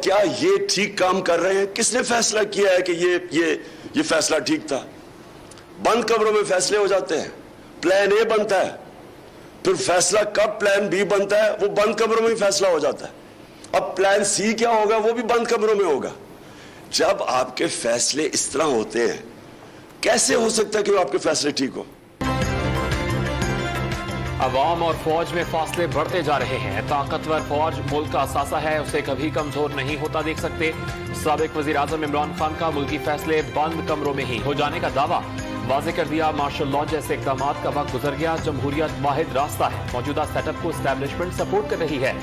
क्या ये ठीक काम कर रहे हैं? किसने फैसला किया है कि ये फैसला ठीक था? बंद कमरों में फैसले हो जाते हैं, प्लान ए बनता है, फिर फैसला कब प्लान बी बनता है वो बंद कमरों में ही फैसला हो जाता है। अब प्लान सी क्या होगा वो भी बंद कमरों में होगा। जब आपके फैसले इस तरह होते हैं, कैसे हो सकता है कि आपके फैसले ठीक हो? अवाम और फौज में फासले बढ़ते जा रहे हैं। ताकतवर फौज मुल्क का असासा है, उसे कभी कमजोर नहीं होता देख सकते। साबिक वजीर आजम इमरान खान का मुल्की फैसले बंद कमरों में ही हो जाने का दावा वाजे कर दिया। मार्शल लॉ जैसे इकदाम का वक्त गुजर गया। जमहूरियत वाहिद रास्ता है। मौजूदा सेटअप को एस्टैब्लिशमेंट सपोर्ट कर रही है।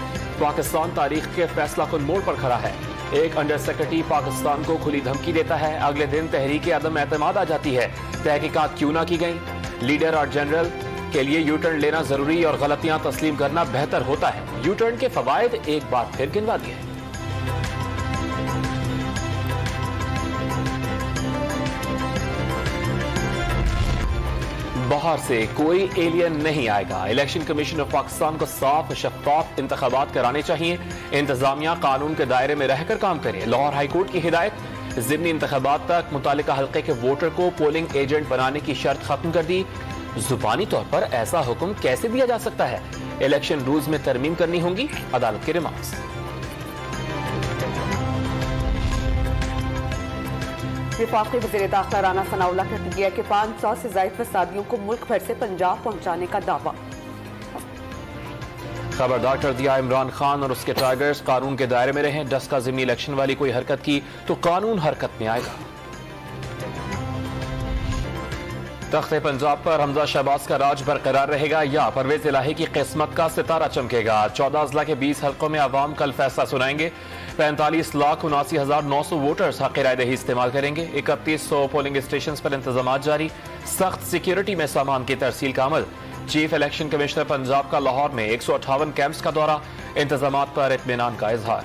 पाकिस्तान तारीख के फैसला कुन मोड़ पर खड़ा है। एक अंडर सेक्रेटरी पाकिस्तान को खुली धमकी देता है, अगले दिन तहरीक अदम एतमाद आ जाती है। तहकीकात क्यों ना की गई? लीडर और जनरल के लिए यू टर्न लेना जरूरी और गलतियां तस्लीम करना बेहतर होता है। यू टर्न के फवायद एक बार फिर गिनवा दिए। बाहर से कोई एलियन नहीं आएगा। इलेक्शन कमीशन ऑफ पाकिस्तान को साफ शफाफ इंतखाबात कराने चाहिए। इंतजामिया कानून के दायरे में रहकर काम करे। लाहौर हाईकोर्ट की हिदायत, ज़िमनी इंतखाबात तक मुतालिका हल्के के वोटर को पोलिंग एजेंट बनाने की शर्त खत्म कर दी। जुबानी तौर पर ऐसा हुक्म कैसे दिया जा सकता है? इलेक्शन रूल्स में तरमीम करनी होगी। अदालत के रिमार्क्स। वफाकी वज़ीर दाखिला राना सनाउल्लाह कर दिया कि 500 से ज़ायद फसादियों को मुल्क भर से पंजाब पहुंचाने का दावा। खबरदार कर दिया इमरान खान और उसके टाइगर्स कानून के दायरे में रहें। डस का ज़िमनी इलेक्शन वाली कोई हरकत की तो कानून हरकत में आएगा। तख्ते पंजाब पर हमजा शहबाज का राज बरकरार रहेगा या परवेज इलाही की किस्मत का सितारा चमकेगा? 14 अजला के 20 हल्कों में अवाम कल फैसला सुनाएंगे। 45,79,900 वोटर्स हक़ राय दही इस्तेमाल करेंगे। 3100 पोलिंग स्टेशन पर इंतजाम जारी। सख्त सिक्योरिटी में सामान की तरसील का अमल। चीफ इलेक्शन कमिश्नर पंजाब का लाहौर में 158 कैंप्स का दौरा। इंतजाम पर इत्मीनान का इजहार।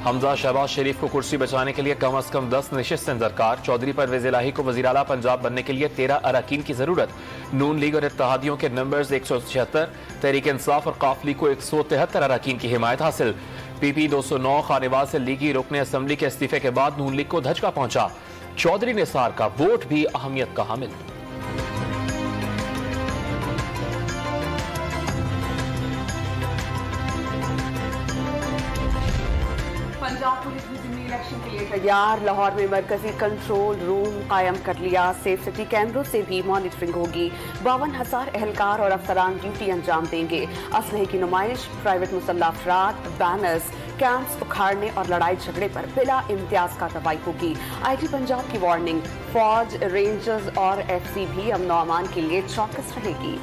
हमजा शहबाज शरीफ को कुर्सी बचाने के लिए कम अज कम 10 नशिस्तें दरकार। चौधरी परवेज इलाही को वज़ीर आला पंजाब बनने के लिए 13 अरकान की जरूरत। नून लीग और इत्तेहादियों के नंबर्स 176। तहरीक इंसाफ और काफली को 173 अरकान की हिमायत हासिल। PP 209 खानेवाल से लीगी रुकने असम्बली के इस्तीफे के बाद नून लीग को धचका पहुंचा। चौधरी निसार का वोट भी अहमियत का हामिल। पंजाब पुलिस भी ज़िमनी इलेक्शन के लिए तैयार। लाहौर में मरकजी कंट्रोल रूम कायम कर लिया। सेफ सिटी कैमरों से भी मॉनिटरिंग होगी। 52,000 एहलकार और अफसरान ड्यूटी अंजाम देंगे। असलहे की नुमाइश, प्राइवेट मुसल्लह अफराद, बैनर्स, कैंप्स उखाड़ने और लड़ाई झगड़े पर बिला इम्तियाज कार्रवाई होगी। IT पंजाब की वार्निंग, फौज, रेंजर्स और FC भी अमन और अमान के लिए चौकस रहेगी।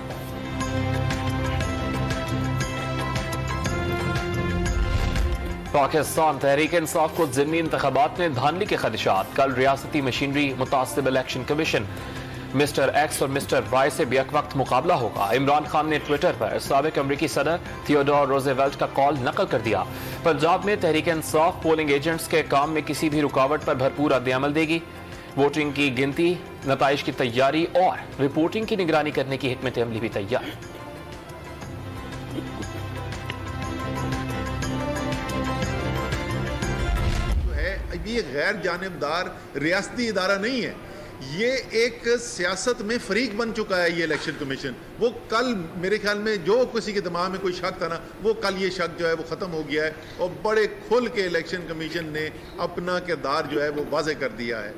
पाकिस्तान तहरीक इंसाफ को ज़िमनी इंतखाबात में धांधली के खदशात। कल रियासती मशीनरी, मुतासिब इलेक्शन कमीशन, मिस्टर एक्स और मिस्टर वाई से बेक वक्त मुकाबला होगा। इमरान खान ने ट्विटर पर साबिक अमरीकी सदर थियोडोर रोज़वेल्ट का कॉल नकल कर दिया। पंजाब में तहरीक इंसाफ पोलिंग एजेंट्स के काम में किसी भी रुकावट पर भरपूर रद्द-ए-अमल देगी। वोटिंग की गिनती, नताइज की तैयारी और रिपोर्टिंग की निगरानी करने की हिकमत अमली भी तैयार। ये गैर जानिबदार रियासती इदारा नहीं है, ये एक सियासत में फरीक बन चुका है ये इलेक्शन कमीशन। वो कल मेरे ख्याल में जो किसी के दिमाग में कोई शक था ना, वो कल ये शक जो है वो ख़त्म हो गया है और बड़े खुल के इलेक्शन कमीशन ने अपना किरदार जो है वो वाज़े कर दिया है।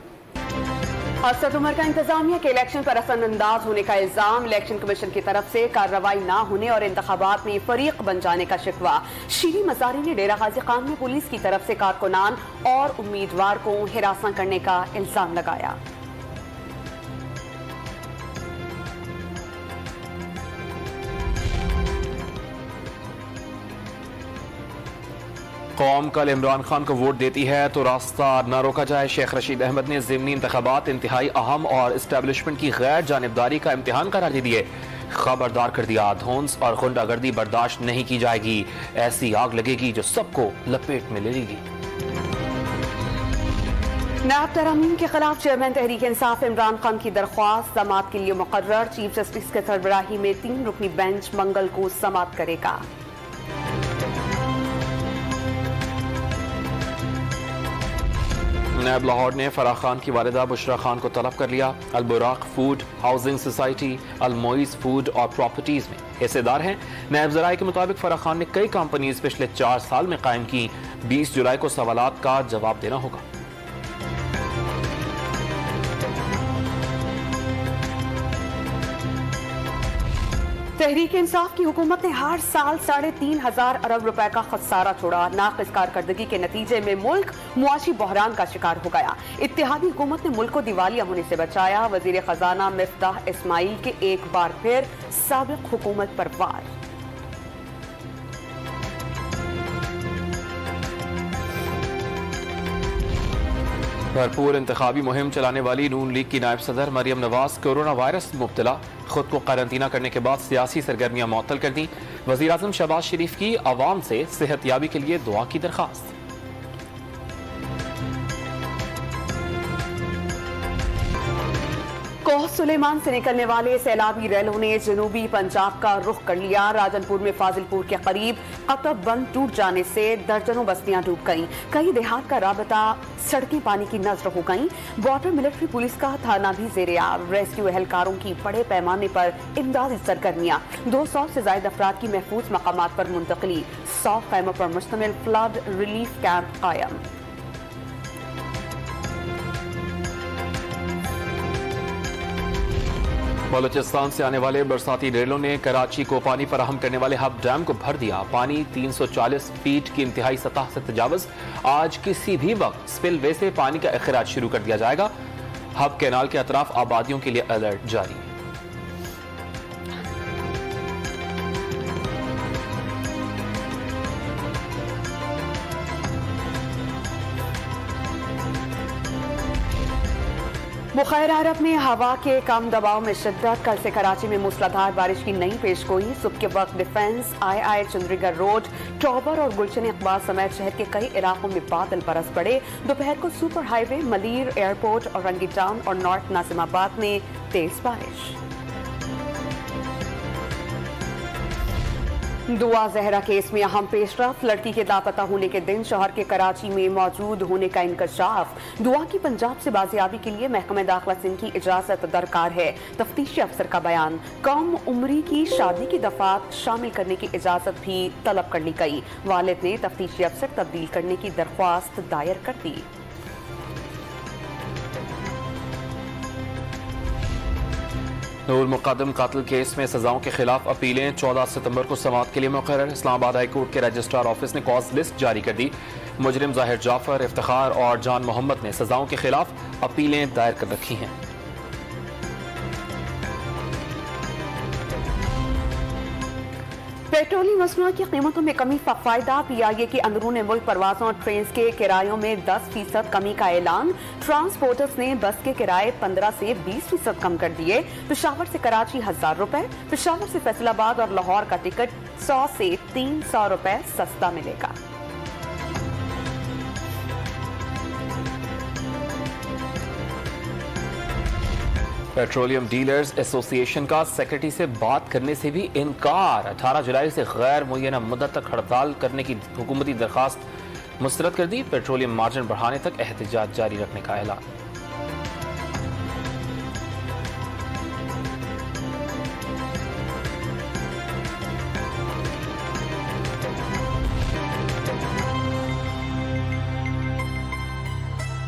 असद उमर का इंतजामिया के इलेक्शन पर असरअंदाज होने का इल्जाम। इलेक्शन कमीशन की तरफ से कार्रवाई न होने और इंतखाबात में फरीक बन जाने का शिकवा। शीरी मजारी ने डेरा गाजी खान में पुलिस की तरफ से कारकुनान और उम्मीदवार को हिरासत करने का इल्जाम लगाया। कौम कल इमरान खान को वोट देती है तो रास्ता न रोका जाए। शेख रशीद अहमद ने ज़िमनी इंतखाबात इंतहाई अहम और इस्टेब्लिशमेंट की गैर जानिबदारी का इम्तिहान करार दे दिए। खबरदार कर दिया, धौंस और गुंडागर्दी बर्दाश्त नहीं की जाएगी। ऐसी आग लगेगी जो सबको लपेट में ले लेगी। नायब तरमीम के खिलाफ चेयरमैन तहरीक इंसाफ इमरान खान की दरख्वास्त समाअत के लिए मुकर्रर। चीफ जस्टिस के सरबराही में 3 रुकनी बेंच मंगल को समाअत करेगा। नायब लाहौर ने फराह खान की वालिदा बुशरा खान को तलब कर लिया। अल-बुराक फूड हाउसिंग सोसाइटी, अल-मोइज फूड और प्रॉपर्टीज में हिस्सेदार हैं। नायब ज़राए के मुताबिक फराह खान ने कई कंपनीज पिछले 4 साल में कायम की। 20 जुलाई को सवालात का जवाब देना होगा। तहरीक इंसाफ की हुकूमत ने हर साल 3,500 अरब रुपए का खसारा छोड़ा। नाक़िस कारकर्दगी के नतीजे में मुल्क मुआशी बहरान का शिकार हो गया। इत्तेहादी हुकूमत ने मुल्क को दिवालिया होने से बचाया। वजीर खजाना मिफ्ताह इस्माइल के एक बार फिर साबिक हुकूमत पर वार। भरपूर इंतखाबी मुहिम चलाने वाली नून लीग की नायब सदर मरियम नवाज कोरोना वायरस मुब्तला। खुद को कारंटीना करने के बाद सियासी सरगर्मियां मुअत्तल कर दी। वज़ीर आज़म शहबाज शरीफ की अवाम से सेहतयाबी के लिए दुआ की दरख्वास्त। कोह सुलेमान से निकलने वाले सैलाबी रैलों ने जनूबी पंजाब का रुख कर लिया। राजनपुर में फाजिलपुर के करीब कतब बंद टूट जाने से दर्जनों बस्तियां डूब गईं। कई देहात का राबता सड़कें पानी की नजर हो गईं। बॉर्डर मिलिट्री पुलिस का थाना भी ज़ेरे-आब। रेस्क्यू एहलकारों की बड़े पैमाने पर इमदादी सरगर्मियां। 200 से ज्यादा अफराद की महफूज मकामात पर मुंतकली। 100 खैमों पर मुश्तमिल फ्लड रिलीफ कैंप कायम। बलूचिस्तान से आने वाले बरसाती रेलों ने कराची को पानी फराहम करने वाले हब डैम को भर दिया। पानी 340 फीट की इंतहाई सतह से तजावज। आज किसी भी वक्त स्पिलवे से पानी का अखराज शुरू कर दिया जाएगा। हब कैनाल के अतराफ आबादियों के लिए अलर्ट जारी है। बुखार अरब में हवा के कम दबाव में शिद्दत। कल से कराची में मूसलाधार बारिश की नई पेशगोई। सुबह के वक्त डिफेंस, आई चंद्रीगढ़ रोड, टॉबर और गुलशन इकबाल समेत शहर के कई इलाकों में बादल बरस पड़े। दोपहर को सुपर हाईवे, मलीर एयरपोर्ट और रंगी टाउन और नॉर्थ नासिमाबाद में तेज बारिश। दुआ जहरा केस में अहम पेशरफ। लड़की के लापता होने के दिन शहर के कराची में मौजूद होने का इंकशाफ। दुआ की पंजाब से बाजियाबी के लिए महकमा दाखिला सिंध की इजाजत दरकार है। तफ्तीशी अफसर का बयान। कम उम्री की शादी की दफात शामिल करने की इजाजत भी तलब कर ली गई। वालिद ने तफ्तीशी अफसर तब्दील करने की दरख्वास्त दायर कर दी। नूर मुकदम कातिल केस में सजाओं के खिलाफ अपीलें 14 सितंबर को समाअत के लिए मुकर्रर। इस्लामाबाद हाई कोर्ट के रजिस्ट्रार ऑफिस ने कॉज लिस्ट जारी कर दी। मुजरिम जाहिर जाफर, इफ्तिखार और जान मोहम्मद ने सजाओं के खिलाफ अपीलें दायर कर रखी हैं। पेट्रोलियम मसनूआत की कीमतों में कमी का फायदा। PIA की अंदरून मुल्क परवाजों और ट्रेन के किरायों में 10% कमी का ऐलान। ट्रांसपोर्टर्स ने बस के किराए 15 से 20% कम कर दिए। पेशावर से कराची 1000 रुपए, पेशावर से फैसलाबाद और लाहौर का टिकट 100 से 300 रुपए सस्ता मिलेगा। पेट्रोलियम डीलर्स एसोसिएशन का सेक्रेटरी से बात करने से भी इनकार। 18 जुलाई से गैर मुय्यना मुद्दत तक हड़ताल करने की हुकूमती दरखास्त मुस्तरद कर दी। पेट्रोलियम मार्जिन बढ़ाने तक एहतजाज जारी रखने का ऐलान।